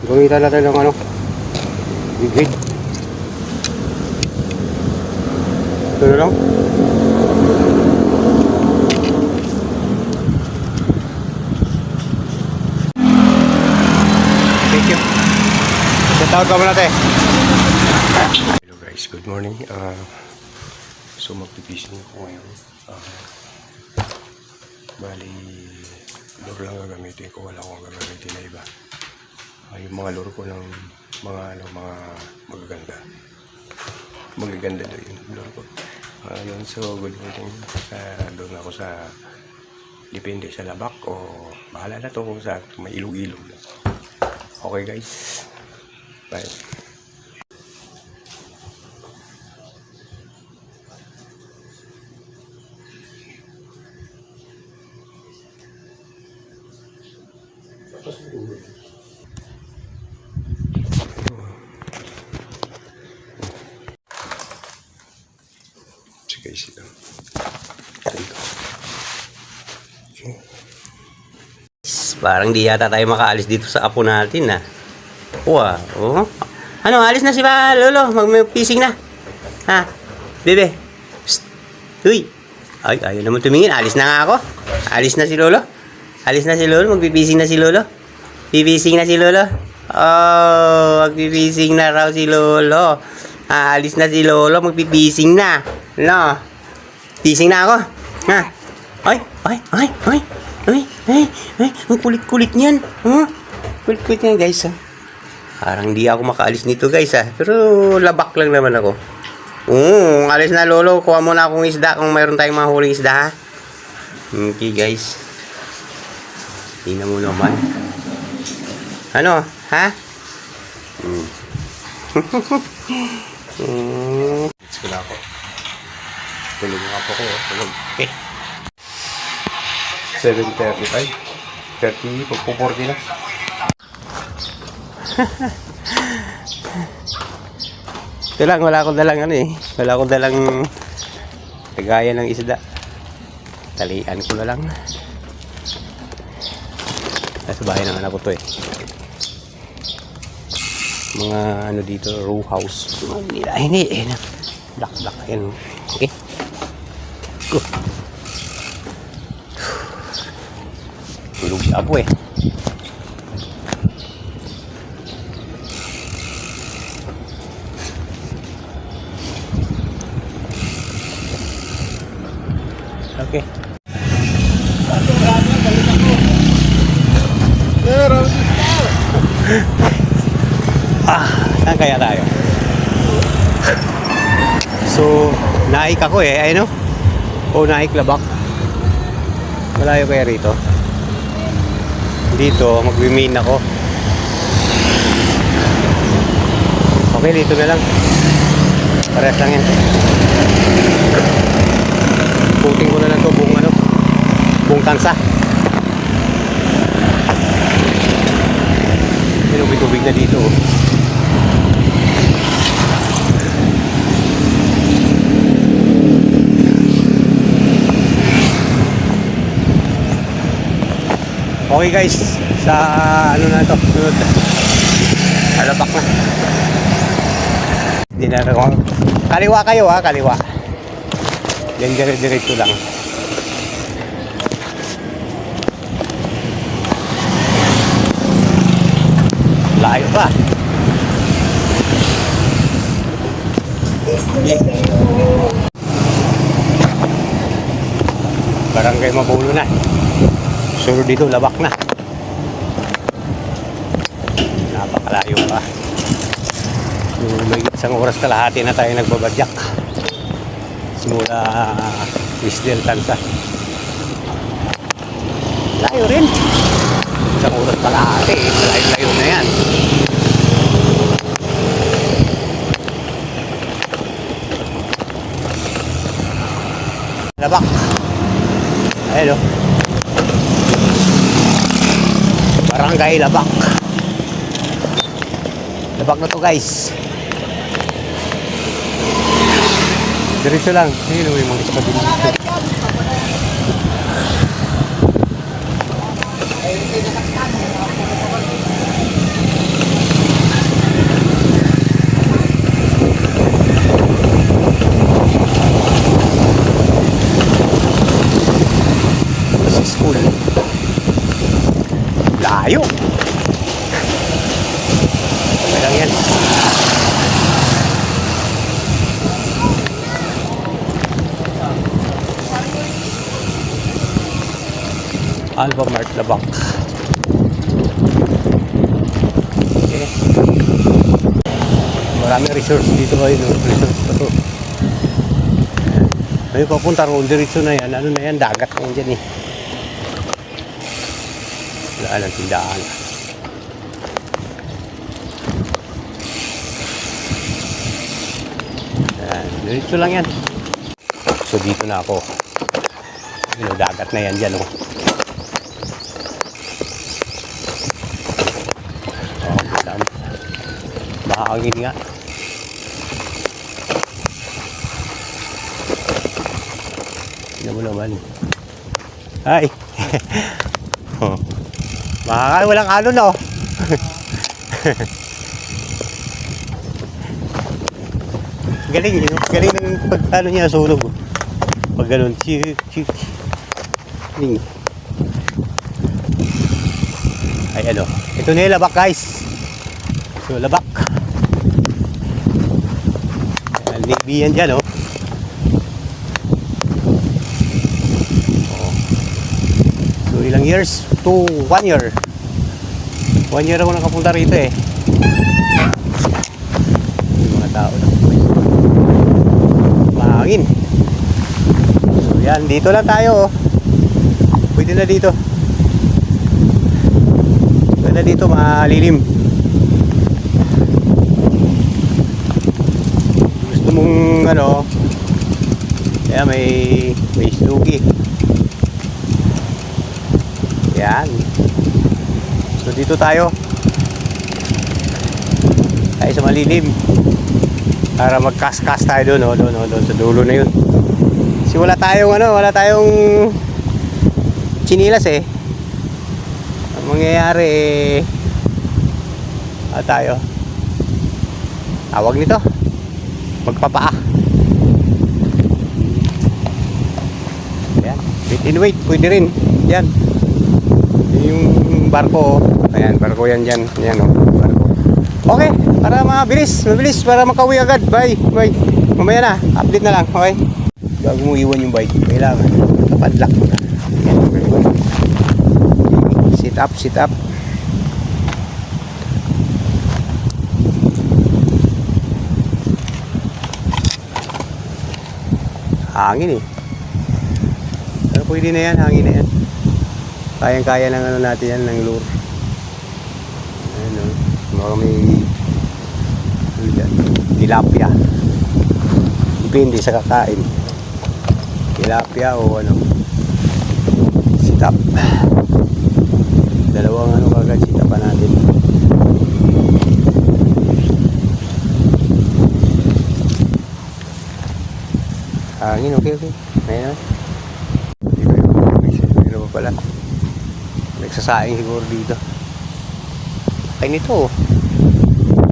Gamitan natin ng ano, big. Ito na lang. Thank you. Tawag ka muna tayo. Hello guys, good morning. So magpipising ako ngayon. Bali, lure lang gagamitin ko. Wala akong gagamitin na iba. Yung mga lure ko ng mga magaganda. Magaganda doon yung lure ko. Yun, so good morning. Doon ako sa depende sa labak o bahala na to kung sa may ilog-ilog. Okay guys. Bye. Sige, sige. Okay. Parang di yata tayo makaalis dito sa apo natin, ha. Wow. Oh. Ano, alis na si Lolo. Mag-pising na. Ha? Bebe. Psst. Uy. Ay, ayaw naman tumingin. Alis na nga ako. Alis na si Lolo. Alis na si Lolo. Magpipising na si Lolo. Pipising na si Lolo. Oh, magpipising na raw si Lolo. Alis na si Lolo. Magpipising na. No. Pising na ako. Ha? Ay. Ang kulit-kulit niyan. Huh? Kulit-kulit niyan, guys, ha? Parang di ako makaalis nito, guys, ha? Pero labak lang naman ako. Alis na, Lolo. Kuha mo na akong isda kung mayroon tayong mga huling isda, ha? Okay, guys. Tingnan mo naman. Ano? Ha? Sila ako. Tulog nga po ko. Tulog. Okay. 7:35. 30. Pagpo-40 na. Ito lang. Wala akong dalang ano eh. Wala akong dalang kagaya ng isda. Talian ko na lang. Nasa bahay ng anak ko to eh. Mga ano dito, row house. Hindi. Black. Ayan. Okay. Go. Tulog si Apo eh. Okay. Saan kaya tayo? So, naik ako eh. Ayun o. Naik labak. Malayo kaya rito. Dito, mag-remain ako. Okay, dito na lang. Parehas lang yan. Puting ko na lang ito buong tansa. May tubig na dito. Okay guys, sa ano na to, sunod. Alabak na. Hindi na ako. Kaliwa kayo ha, kaliwa. Yan, diretso lang. Layo pa. Okay. Barangay Mabulo na. Sunod dito, labak na. Napakalayo pa. May isang oras kalahati na tayo nagbabadyak. Simula Isdel Tansa. Layo rin. Isang oras kalahati. Layo na yan. Labak. Ayun o. Barangay Labak. Labak na to guys. Diretso lang. Ayun, may mga ispa din dito. Alpha Mart Labak. Okay. Maraming resorts dito ngayon. Resorts pa to. May papunta roon. Diretso na yan. Ano na yan? Dagat na yan dyan eh. Wala lang tindahan. Yan. Diretso lang yan. So dito na ako. Dagat na yan dyan oh. Mahangin nga. Tignan mo naman. Ay! Oh. Walang alon oh. Galing yun. Galing ng pag-ano niya sunog. Pag ganun. Ay ano. Ito na yung labak guys. So labak. Navy yan dyan oh. So ilang years? To 1 year. 1 year ako nakapunta rito eh. Yung mga tao lang. Mahangin. So yan, dito lang tayo oh. Pwede na dito. Pwede na dito, malilim. Gusto mong ano, kaya may sugi. Yan. So dito tayo. Tayo sa malilim. Para magkas-kas tayo doon, oh, doon sa dulo na 'yun. Kasi wala tayong chinilas eh. Ang mangyayari tayo. Tawag nito. Magpapaa. Yan. Wait and wait, pwede rin. Yan. Yung barko, ayan, barko yan dyan. Yan o, barko. Okay, para mabilis, para makauwi agad. Bye. Mamaya na, update na lang, okay? Bago mo iwan yung bike, kailangan kapadlock mo na. Sit up. Hangin eh. Pero pwede na yan, hangin na yan. Kayang-kaya ng ano natin yan, ng lure. Ayan o. Mga may tilapia. Depende sa kakain. Tilapia o ano. Sit up. Dalawang ano kagad, sit up natin. Hangin, okay. Ayan o. Ano ba pala? Nagsasaing siguro dito. Ay nito.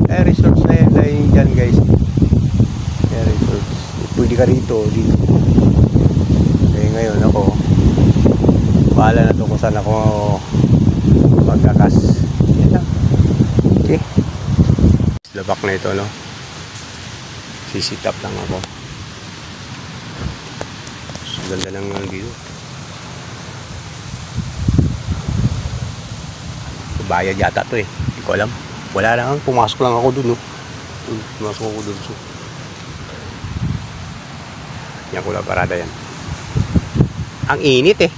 Resorts na yan. Dahil dyan guys. Resorts. Pwede ka rito. Dito. Kaya ngayon ako. Bahala na to kung saan ako magkakas. Yan lang. Okay. Labak na ito no. Sisitap lang ako. So, ganda ng dito. Bayad yata to eh. Hindi ko alam. Wala lang. Pumasok lang ako dun. No? Pumasok ako dun. So. Yan ko lang parada yan. Ang init eh.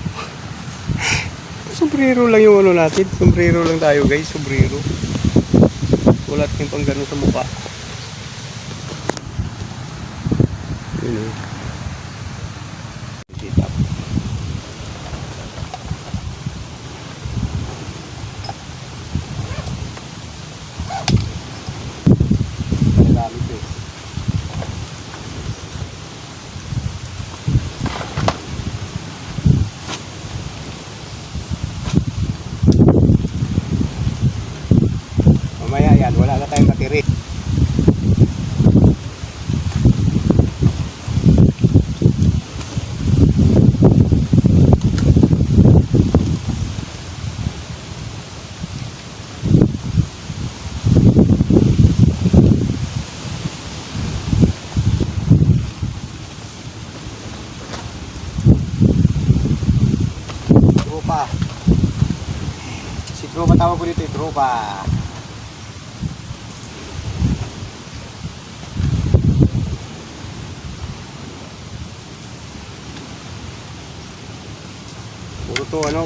Sombrero lang yung ano natin. Sombrero lang tayo guys. Sombrero. Wala tayong pang gano'n sa mukha. Yun o. Sit up. Mamaya yan, wala na tayong katiri. Tropa. tawag ko dito, tropa.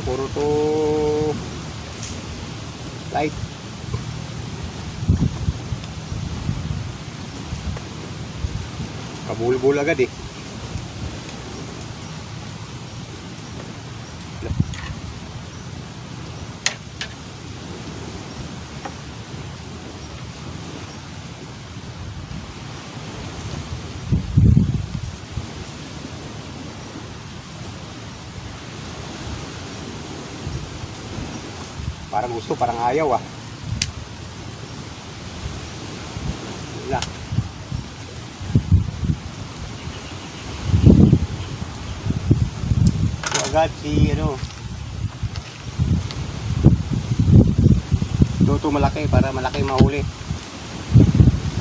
Puro to light. Kabulbul agad eh. Parang gusto, parang ayaw ah. Wala. So agad si ano. Ito malaki para malaki mahuli.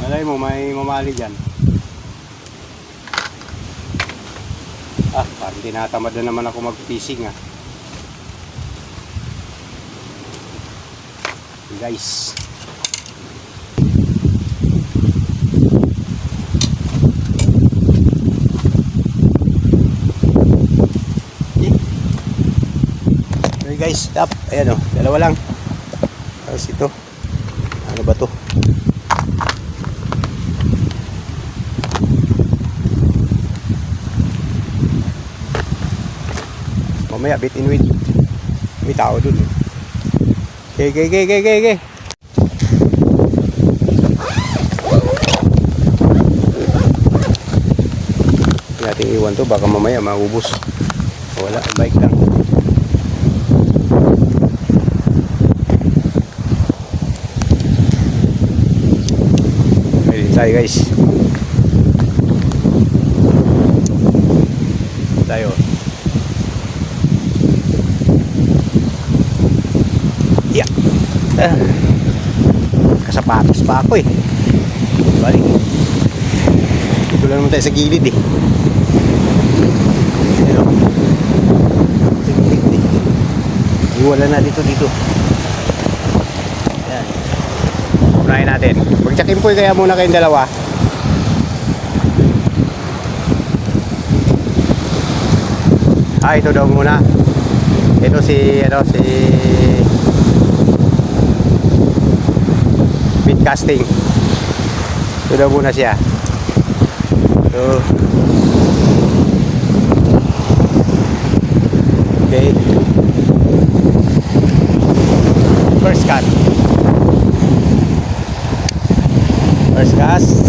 Malay mo may mamali dyan. Ah, parang tinatamad na naman ako mag-fishing ah. Guys, okay guys, stop. Ayan o, dalawa lang. Tapos ito, ano ba to? Mamaya bit in with. May tao dun eh. Okay. Natin iwan to, baka mamaya maubos. Wala, bike lang. Ready tayo guys. Tayo. Yeah. Kasapatos pa ako eh. Balik. Dito lang naman tayo sa gilid eh. Pero iwala na dito. Ayan. Unahin natin. Magtsakin po kaya muna kayong dalawa. Ito daw muna. Ito si casting. Ito daw muna siya. So, okay. First cast.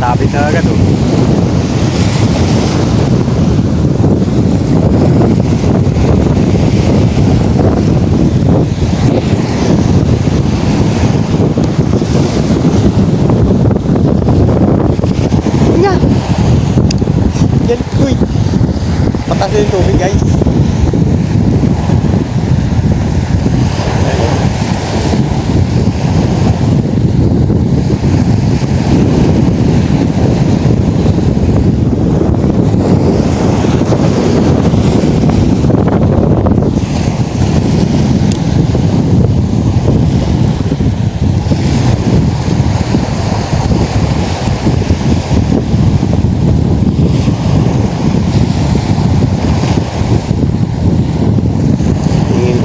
Sabit na agad oh. Nga! Yan, uy! Patas na yung tubig guys.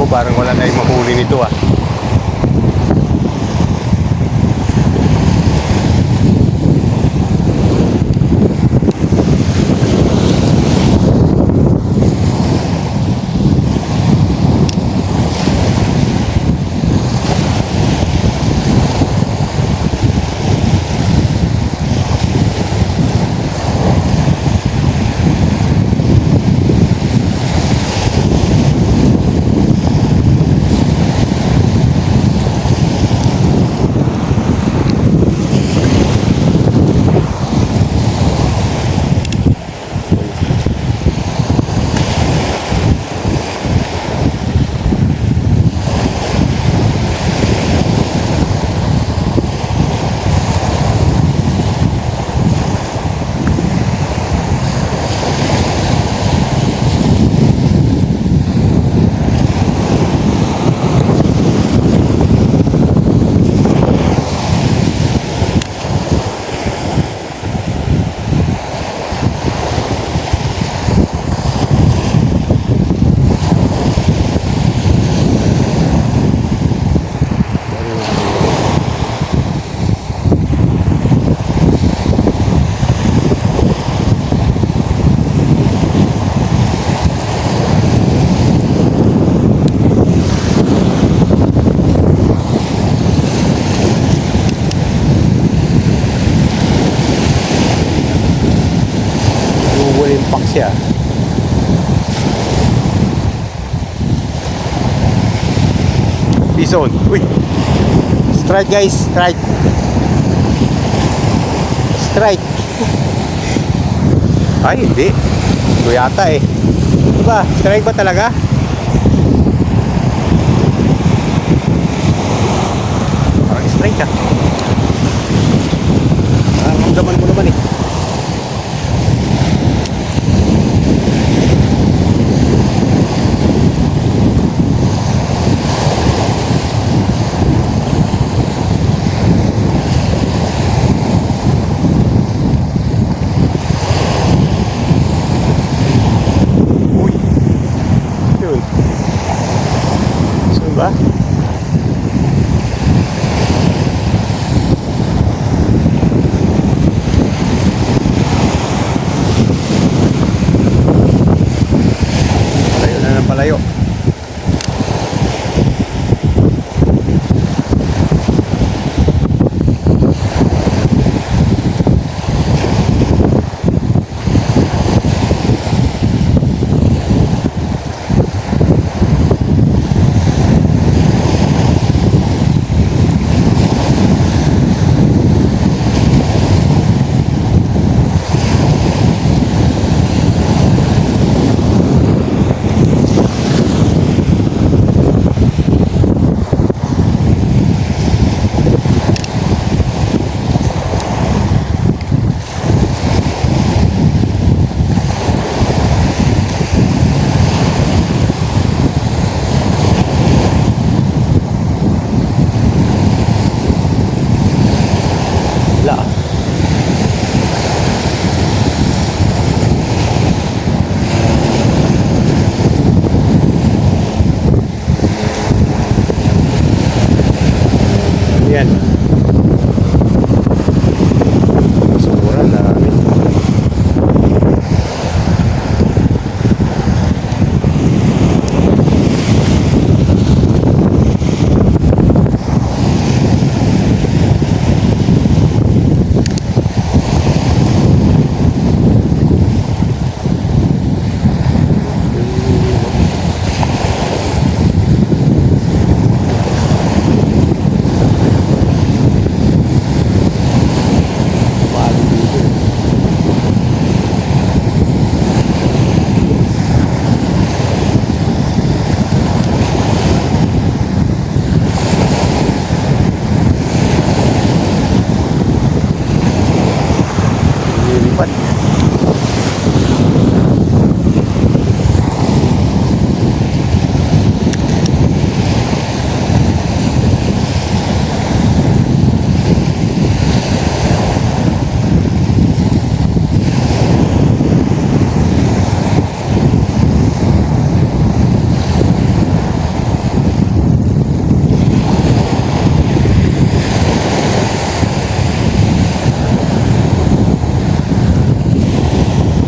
Parang wala na yung mahuli nito ah. Bison. Uy. Strike guys, strike. Strike. Ay, hindi. Ito yata eh. Ito ba? Strike ba talaga? Parang strike ah. Ramdaman ko naman eh. Ba? Palayo na ng palayo. Wala. Yan. Siguro dami. Lilipat.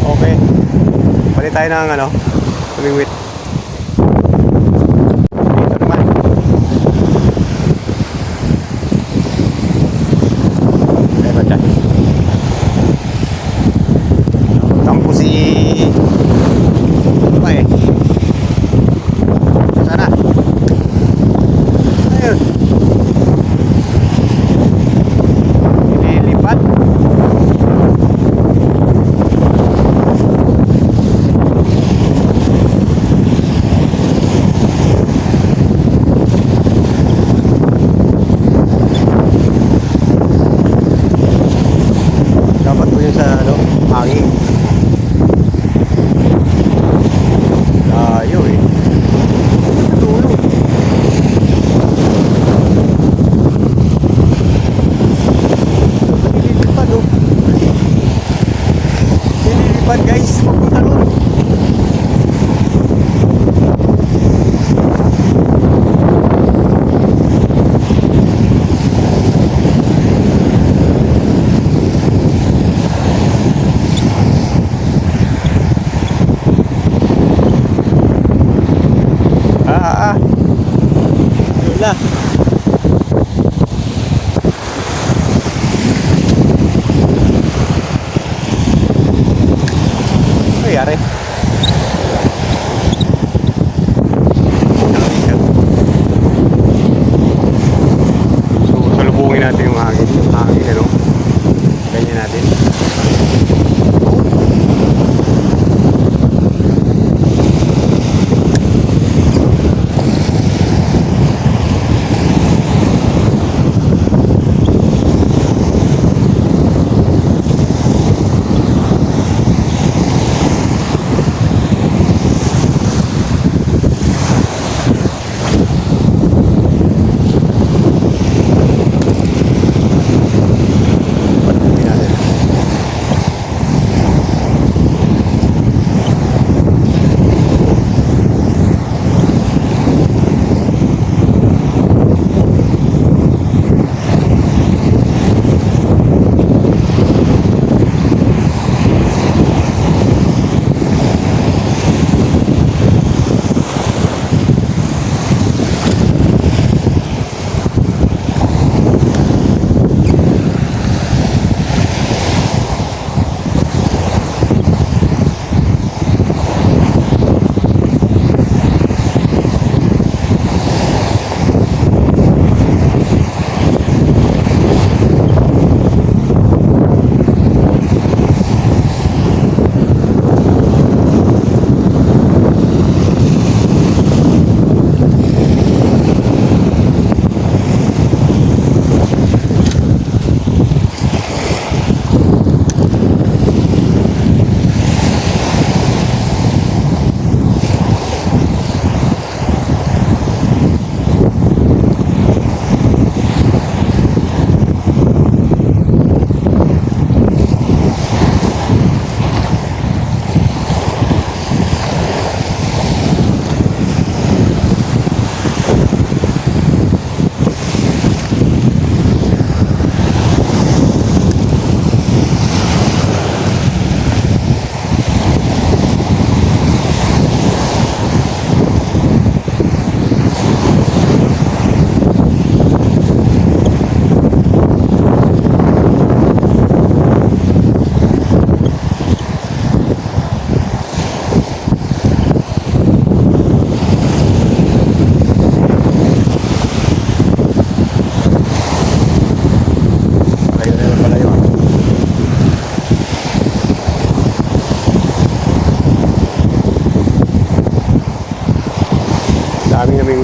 Okay. Balik tayo ng ano, tumingwit. Dito naman. Eto dyan. Tampo si... Ano ba eh? Sana. Ayun. Ililipat. Dapat po yun sa ano, hangin. Layo eh. Tulog. Nililipad oh. Nililipad guys. Papunta nun. Wala. Ano nangyari?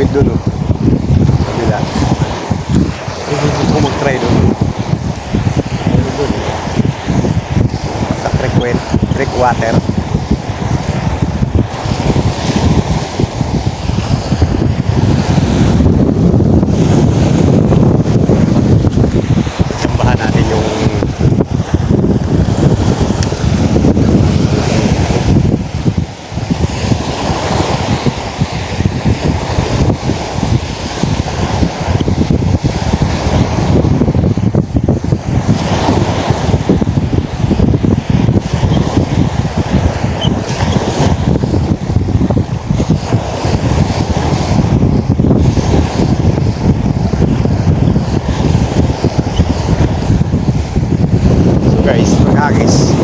tawid doon, oh. Kabila. Hindi ko mag-try doon. Meron doon, eh. Sa creek water. Sambahan natin yung guys, magagis.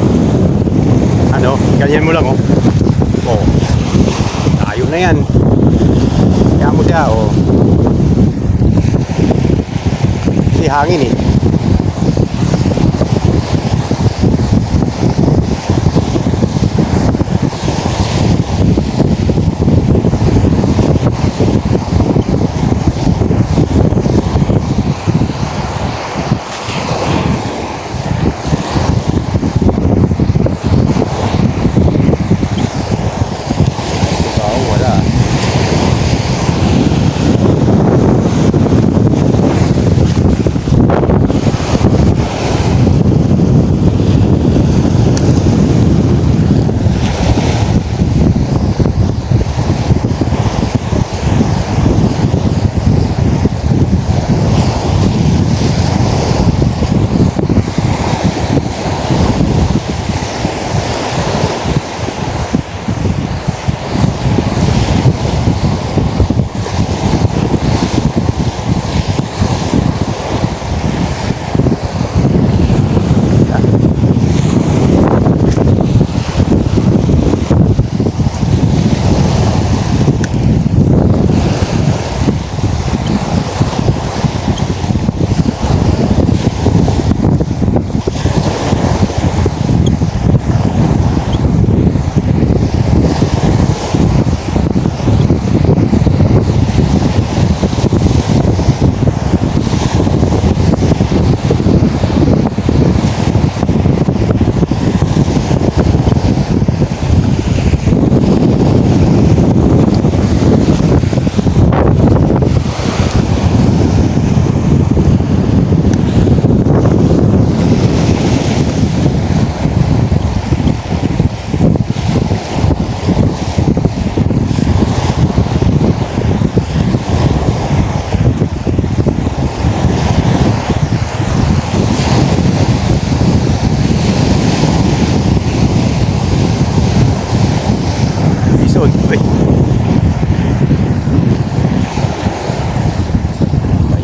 Ano, ganyan mo lang, oh. Oh. Tayo na yan. Kaya mo siya, oh. Kasi hangin, eh.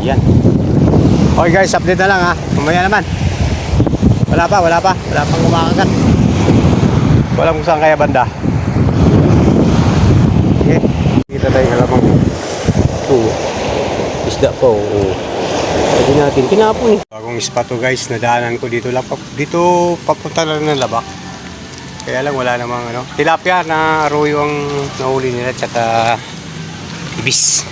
Ayan. Okay guys, update na lang, ha. Mamaya naman. Wala pang kumakagat. Wala kung saan kaya banda. Okay. Kita tayo kalamang. Ito. Isda po. Pwede natin kinapon, eh. Bagong spot to guys, nadaanan ko dito lang. Dito papunta lang ng Labak. Kaya lang wala namang ano. Tilapia na arroyo ang nahuli nila, tsaka ibis.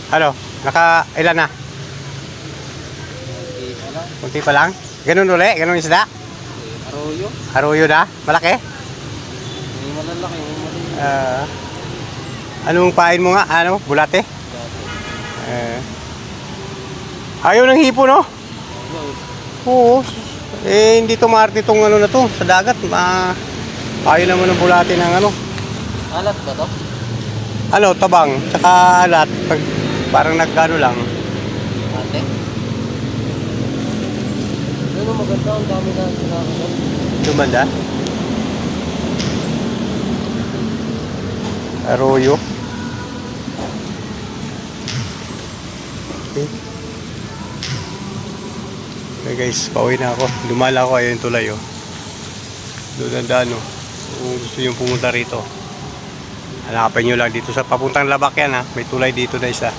Ano? Ilan na? Kunti pa lang? Ganun uli? Ganun isda? Arroyo. Arroyo na? Malaki? May malalaki, may malaki. Anong pain mo nga? Ano? Bulate? Ayaw ng hipo, no? Oo. Hindi tumarte itong ano na to sa dagat. Ayaw naman ng bulate ng ano. Alat ba to? Ano? Tabang. Tsaka alat. Parang nagkano lang. Ate? Ano maganda, ang dami na sinakot. Dumanda? Arroyo. Okay guys, pauwi na ako. Dumala ako, ayun yung tulay, oh. Doon ang daan, oh. Kung gusto nyo pumunta rito, hanapin nyo lang dito sa papuntang Labak yan, ha. May tulay dito na isa.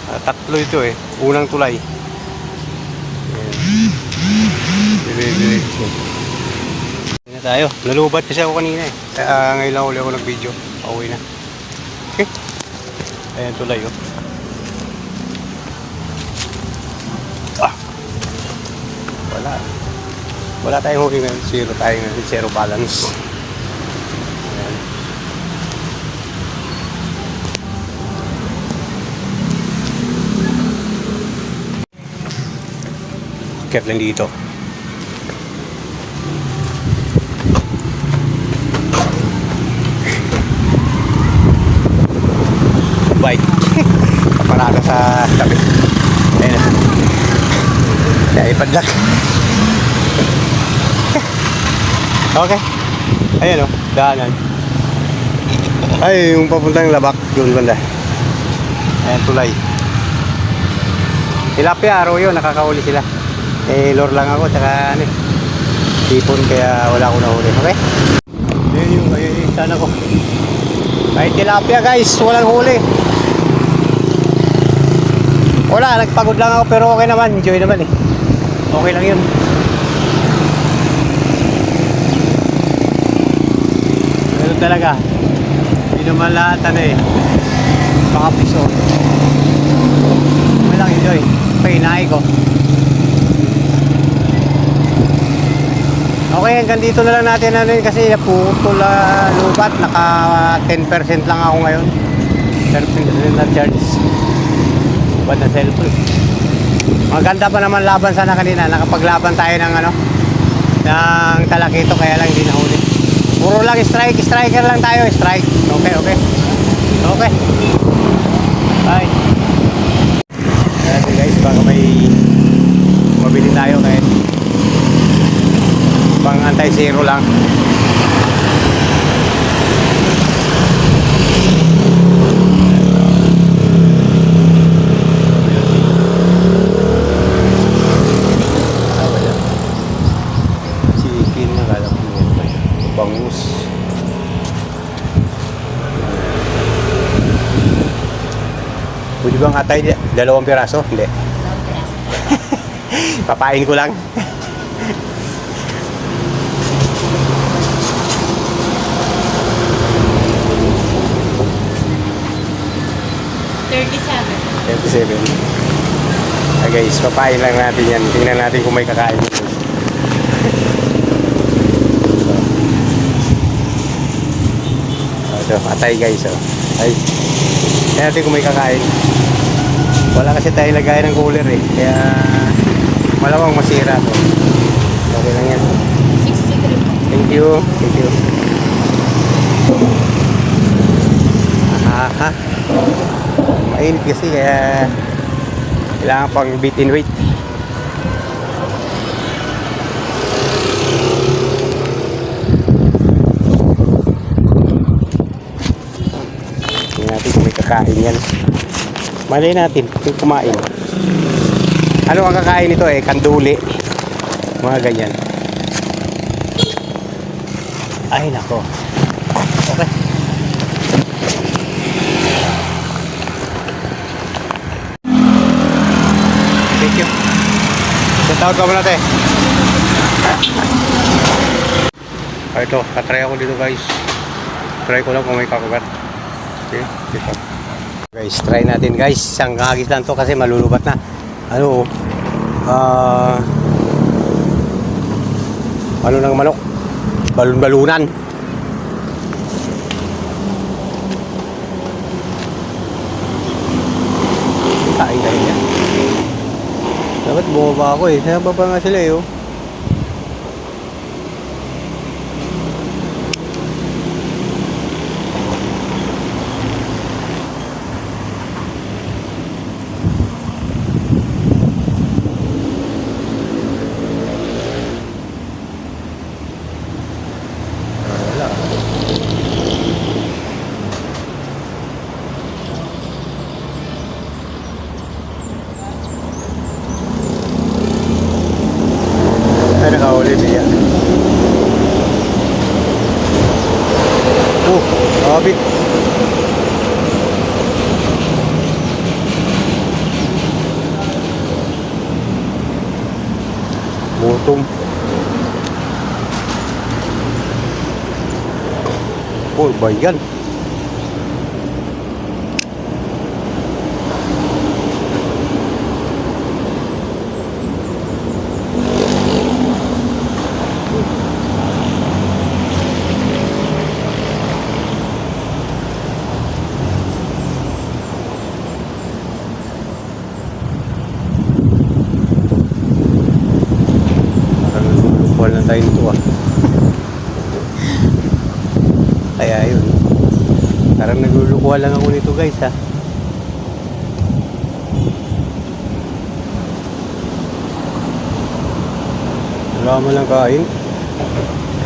Tatlo ito, eh. Unang tulay. Ayan. Hindi na tayo. Nalubat kasi ako kanina eh. Kaya ngayon lang uli ako nag-video. Pauwi na. Okay. Ayan tulay oh. Ah. Wala tayong huli ngayon. Zero tayo ngayon. Zero balance. Ayan. Kaya lang dito. Bike. Paparada sa tabi. Ayan na. Kaya ipadlak. Okay. Ayan o. Daanan. Ay, yung papuntang Labak. Doon banda. Ayan, tulay. Tilapia, araw yun. Nakakahuli sila. Eh, lure lang ako. Tsaka ano eh. Tipon kaya wala akong nahuli. Okay? Ayan yung sana ko. Kahit tilapia guys. Walang huli. Wala, nagpagod lang ako pero okay naman, enjoy naman eh. Okay lang yun. Pero talaga, hindi naman lahat ano eh. Baka piso. Okay lang, enjoy. Pahinay ko. Okay, hanggang dito na lang natin ano yun kasi putol lubat. Naka 10% lang ako ngayon. 10% na charge. Na cellphone. Maganda pa naman laban sana kanina. Nakapaglaban tayo ng ano ng talakito kaya lang hindi nahuli. Puro lang striker lang tayo, strike. Okay. Bye. Kaya guys, baka may mabili tayo kahit pang anti-zero lang. Bangus. Pwede bang atay 2 piraso? Hindi. Papain ko lang. $37. Guys, papain lang natin yan. Tingnan natin kung may kakain. So, atay guys, oh. Ay. Kaya natin kung may kakain. Wala kasi tayo lagay ng cooler eh. Kaya malamang masira to. Okay lang yan. 63. Thank you. Aha. Mainit kasi kaya kailangan pang beat in weight. Kakain yan. Malay natin kung kumain. Ano ang kakain nito eh? Kanduli. Mga ganyan. Ay nako. Okay. Thank you. Shout out ka muna tayo. Ito, katry ako dito guys. Try ko lang kung may kakagat. Okay, dito. Guys, try natin guys. Isang kahagis lang to kasi malulubat na. Ano ano ng manok? Balon-balunan. Kain tayo yan. Dapat bumaba ako eh. Sa baba nga sila eh oh. Nakahuli siya. Nakabit. Mutom. Naku, ba yan? Parang lang tayo nito ah. Kaya yun. Parang naglulukuhan lang ako nito guys ha. Wala mo lang kain.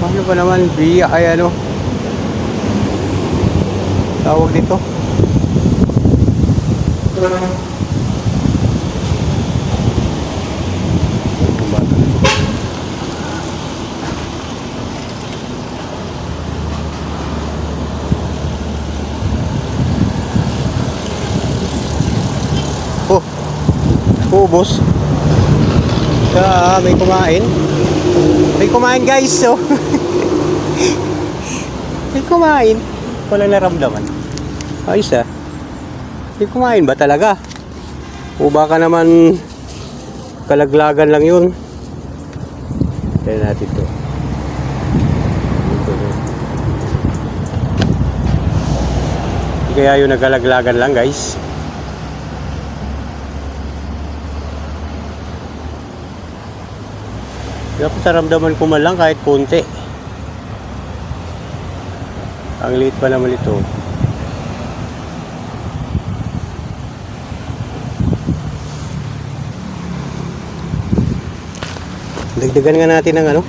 Paano ba naman biya ay ano? Tawag dito. Oh, boss. May kumain. May kumain guys. So. May kumain. Walang naramdaman. Ayos ah. May kumain ba talaga? O baka naman kalaglagan lang yun. Tignan natin to. Hindi kaya yun nagkalaglagan lang guys. Dapat naramdaman ko man lang kahit konti. Ang liit pa naman ito. Dagdagan nga natin ng ano?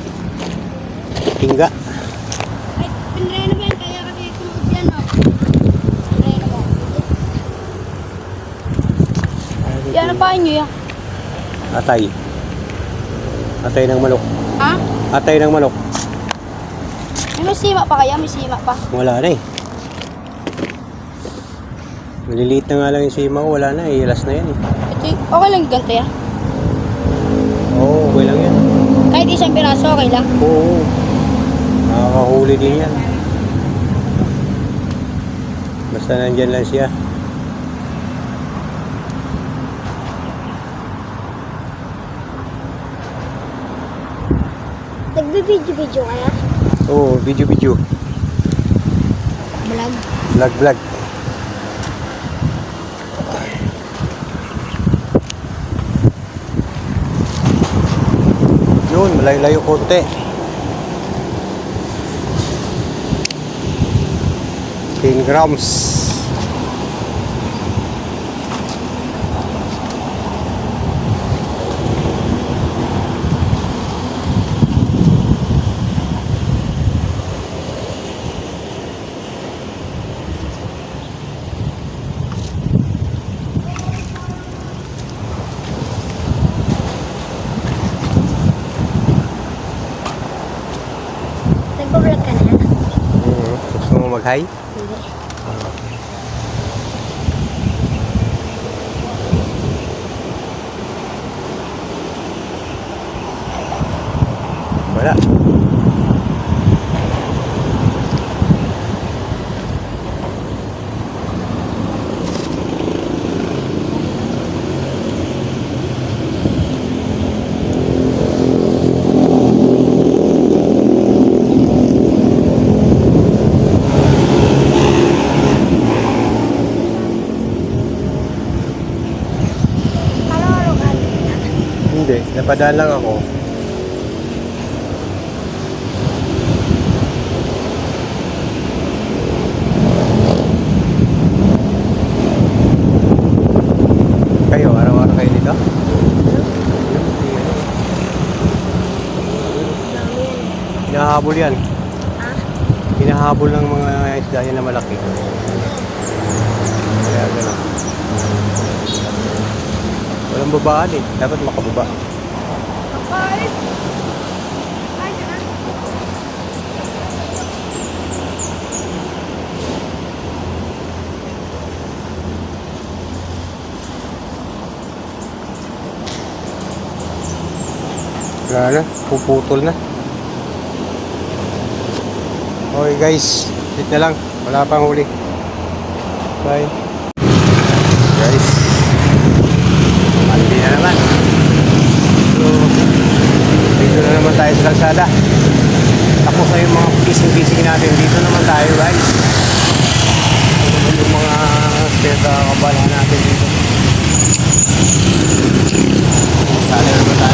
Tingga. Ay, pinreno ba yan? Kaya kasi tunog yan, no? Pinreno ba? Yan, ano pa nyo yan? Atay. Atay ng manok. Ha? Atay ng manok. May sima pa kaya? May sima pa? Wala na eh. Maliliit na nga lang yung sima ko. Wala na eh. Last na yan eh. Ito, okay lang ganito yan? Oo, okay lang yan. Kahit isang piraso, okay lang? Oo. Nakakahuli din yan. Basta nandyan lang siya. Nagbibidyo-video kaya? Oo, video. Vlog. Vlog. Yun, malayo-layo konti. 10 grams. Nagpa-vlog ka na? Gusto mo mag-hi? Hindi. Wala. Kalaro ka. Hindi, napadaan lang ako. Kayo, araw-araw kayo dito? Hinahabol yan. Ha? Hinahabol ng mga isda yan na malaki. Kaya gano'n. Walang babaan eh. Dapat makababa. Kapay! Ay, na. Wala na. Puputol na. Okay guys. Wait na lang. Wala pang huli. Bye. Guys. Mandi na naman. So, dito na naman tayo sa kalsada. Tapos na yung mga pising-pising natin. Dito naman tayo guys. Ito naman yung mga kabala natin dito. Sana naman tayo.